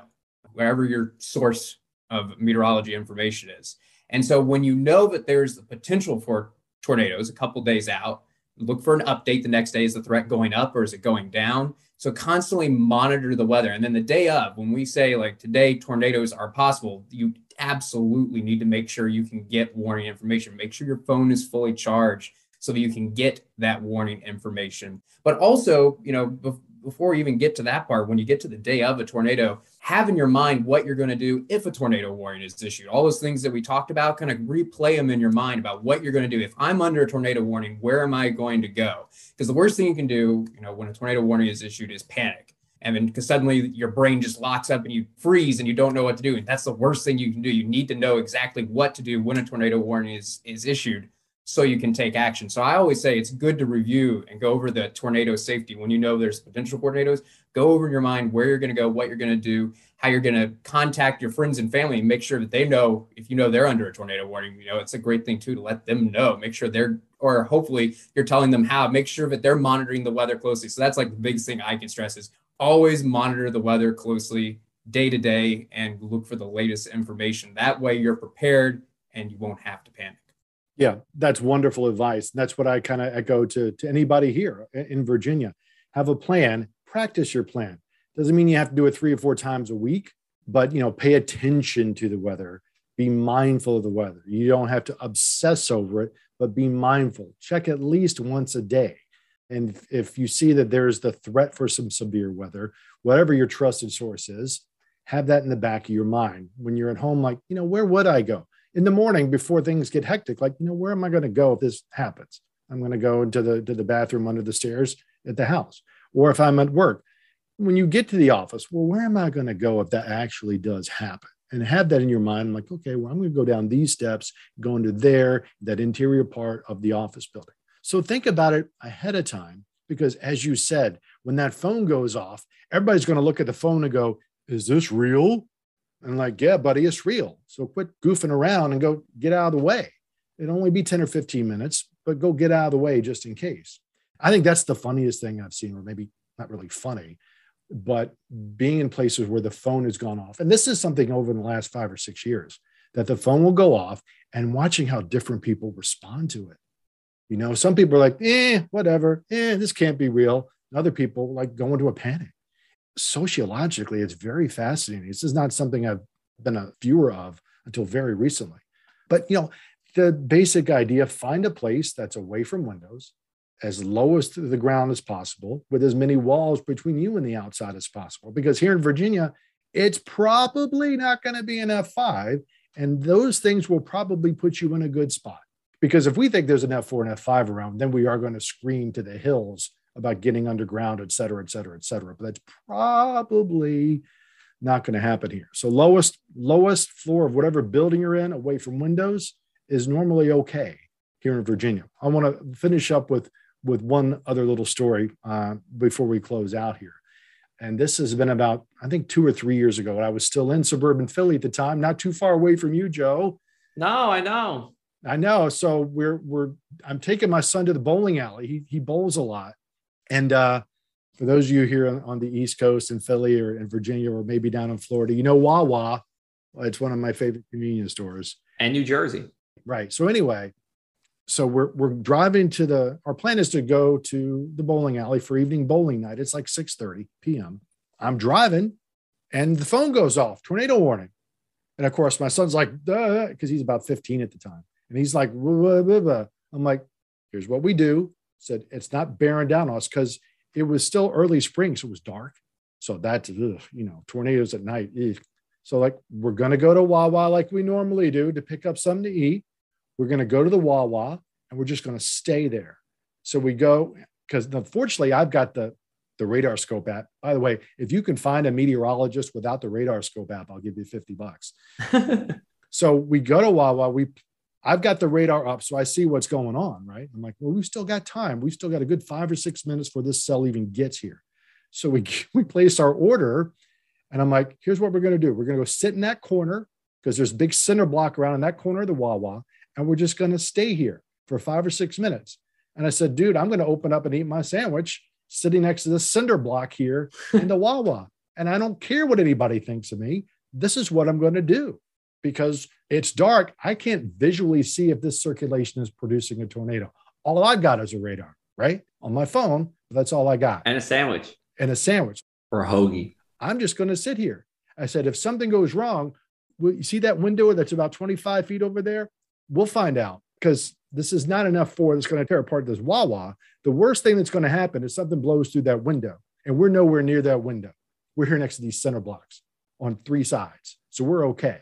wherever your source of meteorology information is. And so when you know that there's the potential for tornadoes a couple days out, look for an update the next day. Is the threat going up or is it going down? So constantly monitor the weather. And then the day of, when we say today tornadoes are possible, you absolutely need to make sure you can get warning information. Make sure your phone is fully charged so that you can get that warning information. But also, before you even get to that part, when you get to the day of a tornado, have in your mind what you're going to do if a tornado warning is issued. All those things that we talked about, kind of replay them in your mind about what you're going to do. If I'm under a tornado warning, where am I going to go? Because the worst thing you can do, when a tornado warning is issued, is panic. And then because suddenly your brain just locks up and you freeze and you don't know what to do. And that's the worst thing you can do. You need to know exactly what to do when a tornado warning is issued, so you can take action. So I always say it's good to review and go over the tornado safety. When you know there's potential tornadoes, go over in your mind where you're going to go, what you're going to do, how you're going to contact your friends and family, and make sure that they know, if they're under a tornado warning. It's a great thing too, to let them know, make sure or hopefully you're telling them how, make sure that they're monitoring the weather closely. So that's the biggest thing I can stress is always monitor the weather closely day to day and look for the latest information. That way you're prepared and you won't have to panic. Yeah, that's wonderful advice. That's what I kind of echo to anybody here in Virginia. Have a plan, practice your plan. Doesn't mean you have to do it 3 or 4 times a week, but, pay attention to the weather. Be mindful of the weather. You don't have to obsess over it, but be mindful. Check at least once a day. And if you see that there's the threat for some severe weather, whatever your trusted source is, have that in the back of your mind. When you're at home, where would I go? In the morning before things get hectic, where am I going to go if this happens? I'm going to go into the bathroom under the stairs at the house. Or if I'm at work, when you get to the office, where am I going to go if that actually does happen? And have that in your mind. I'm okay, I'm going to go down these steps, go into that interior part of the office building. So think about it ahead of time, because as you said, when that phone goes off, everybody's going to look at the phone and go, is this real? And yeah, buddy, it's real. So quit goofing around and go get out of the way. It'll only be 10 or 15 minutes, but go get out of the way just in case. I think that's the funniest thing I've seen, or maybe not really funny, but being in places where the phone has gone off. And this is something over the last 5 or 6 years, that the phone will go off, and watching how different people respond to it. You know, some people are like, whatever, this can't be real. And other people like go into a panic. Sociologically, it's very fascinating. This is not something I've been a viewer of until very recently. But, you know, the basic idea, find a place that's away from windows, as low as to the ground as possible, with as many walls between you and the outside as possible. Because here in Virginia, it's probably not going to be an F5. And those things will probably put you in a good spot. Because if we think there's an F4 and F5 around, then we are going to scream to the hills about getting underground, et cetera, et cetera, et cetera. But that's probably not going to happen here. So lowest floor of whatever building you're in, away from windows, is normally okay here in Virginia. I want to finish up with one other little story before we close out here. And this has been about, I think, 2 or 3 years ago. I was still in suburban Philly at the time, not too far away from you, Joe. No, I know. I know. So I'm taking my son to the bowling alley. He bowls a lot. And for those of you here on the East Coast in Philly or in Virginia, or maybe down in Florida, you know, Wawa. Well, it's one of my favorite convenience stores. And New Jersey. Right. So anyway, so we're driving our plan is to go to the bowling alley for evening bowling night. It's like 6:30 p.m. I'm driving and the phone goes off, tornado warning. And of course, my son's like, duh, because he's about 15 at the time. And he's like, blah, blah, blah. I'm like, here's what we do. Said, it's not bearing down on us, because it was still early spring. So it was dark. So that's, tornadoes at night. Ugh. So like, we're going to go to Wawa like we normally do to pick up something to eat. We're going to go to the Wawa and we're just going to stay there. So we go, because unfortunately I've got the radar scope app. By the way, if you can find a meteorologist without the radar scope app, I'll give you $50. So we go to Wawa. I've got the radar up, so I see what's going on, right? I'm like, well, we've still got time. We've still got a good 5 or 6 minutes before this cell even gets here. So we place our order, and I'm like, here's what we're going to do. We're going to go sit in that corner, because there's a big cinder block around in that corner of the Wawa, and we're just going to stay here for 5 or 6 minutes. And I said, dude, I'm going to open up and eat my sandwich sitting next to the cinder block here in the Wawa. And I don't care what anybody thinks of me. This is what I'm going to do, because it's dark. I can't visually see if this circulation is producing a tornado. All I've got is a radar, right? On my phone, but that's all I got. And a sandwich. Or a hoagie. I'm just going to sit here. I said, if something goes wrong, you see that window that's about 25 feet over there? We'll find out, because this is not enough for that's going to tear apart this Wawa. The worst thing that's going to happen is something blows through that window, and we're nowhere near that window. We're here next to these center blocks on 3 sides. So we're okay.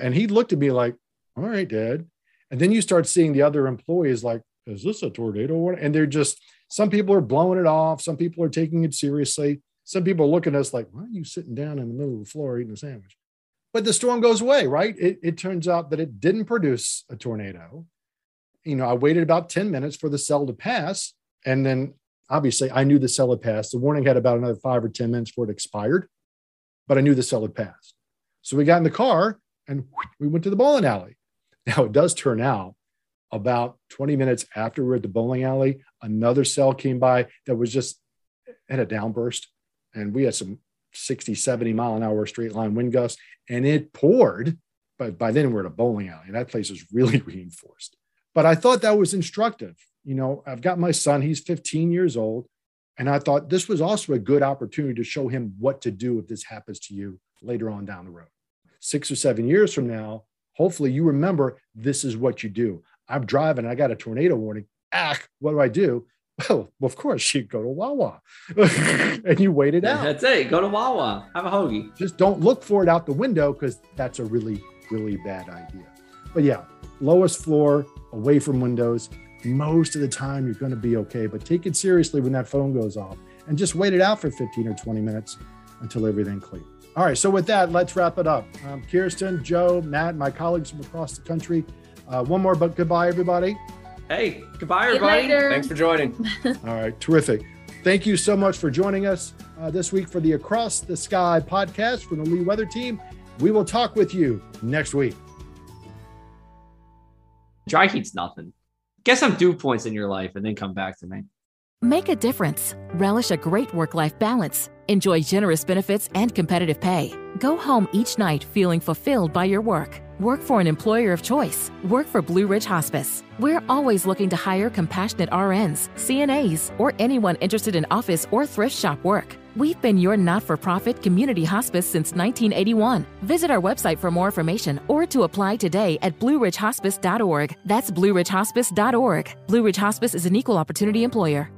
And he looked at me like, all right, Dad. And then you start seeing the other employees like, is this a tornado warning? And they're just, some people are blowing it off. Some people are taking it seriously. Some people are looking at us like, why are you sitting down in the middle of the floor eating a sandwich? But the storm goes away, right? It turns out that it didn't produce a tornado. I waited about 10 minutes for the cell to pass. And then obviously I knew the cell had passed. The warning had about another 5 or 10 minutes before it expired, but I knew the cell had passed. So we got in the car and we went to the bowling alley. Now it does turn out about 20 minutes after we were at the bowling alley, another cell came by that was just had a downburst. And we had some 60, 70 mile an hour straight line wind gusts, and it poured. But by then we're at a bowling alley, and that place was really reinforced. But I thought that was instructive. I've got my son, he's 15 years old. And I thought this was also a good opportunity to show him what to do if this happens to you later on down the road. 6 or 7 years from now, hopefully you remember this is what you do. I'm driving, I got a tornado warning. What do? Well, of course, you go to Wawa and you wait it out. That's it. Go to Wawa. Have a hoagie. Just don't look for it out the window, because that's a really, really bad idea. But yeah, lowest floor, away from windows. Most of the time, you're going to be okay. But take it seriously when that phone goes off, and just wait it out for 15 or 20 minutes until everything clears. All right. So with that, let's wrap it up. Kirsten, Joe, Matt, my colleagues from across the country. One more, but goodbye, everybody. Hey, goodbye, everybody. Thanks for joining. All right, terrific. Thank you so much for joining us this week for the Across the Sky podcast from the Lee Weather Team. We will talk with you next week. Dry heat's nothing. Get some dew points in your life and then come back to me. Make a difference. Relish a great work-life balance. Enjoy generous benefits and competitive pay. Go home each night feeling fulfilled by your work. Work for an employer of choice. Work for Blue Ridge Hospice. We're always looking to hire compassionate RNs, CNAs, or anyone interested in office or thrift shop work. We've been your not-for-profit community hospice since 1981. Visit our website for more information or to apply today at blueridgehospice.org. That's blueridgehospice.org. Blue Ridge Hospice is an equal opportunity employer.